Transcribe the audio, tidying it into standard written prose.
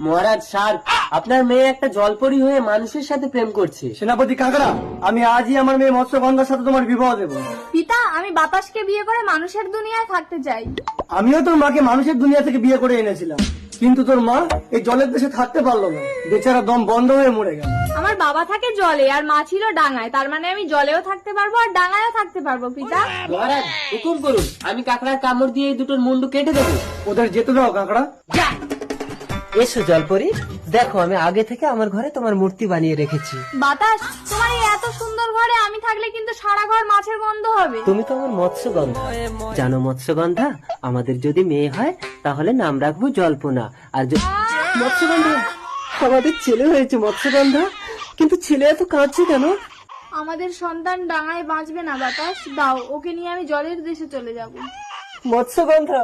মহারাজ Shark, আপনার মেয়ে একটা জলপরি হয়ে মানুষের সাথে প্রেম করছে। সেনাপতি কাঁকড়া, আমি আজই আমার মেয়ে মৎস্যগন্ধার সাথে তোমার বিবাহ দেবো। পিতা, আমি বাতাসকে বিয়ে করে মানুষের দুনিয়ায় থাকতে চাই। আমিও তোর মাকে মানুষের দুনিয়া থেকে বিয়ে করে এনেছিলাম, কিন্তু তোর মা এই জলের দেশে থাকতে পারলো না, বেচারা দম বন্ধ হয়ে মরে গেল। আমার বাবা থাকে জলে আর মা ছিল ডাঙায়, তার মানে আমি জলেও থাকতে পারবো আর ডাঙায়ও থাকতে পারবো। পিতা, মহারাজ হুকুম করুন, আমি কাঁকড়ার কামড় দিয়ে এই দুটোর মুন্ডু কেটে দেবো। ওদের যেতে দাও কাঁকড়া। এসো জলপরি, দেখো আমি আগে থেকে আমার ঘরে তোমার মূর্তি বানিয়ে রেখেছি। বাতাস, তোমার এই এত সুন্দর ঘরে আমি থাকলে কিন্তু সারা ঘর মাছের গন্ধ হবে। তুমি তো আমার মৎস্যগন্ধা, জানো মৎস্যগন্ধা, আমাদের যদি মেয়ে হয় তাহলে নাম রাখবো জল্পনা। আর মৎস্যগন্ধা, আমাদের ছেলে হয়েছে মৎস্যগন্ধা, কিন্তু ছেলে এত কাঁদছে কেন? আমাদের সন্তান ডাঙায় বাঁচবে না বাতাস, দাও ওকে নিয়ে আমি জলের দেশে চলে যাব। মৎস্যগন্ধা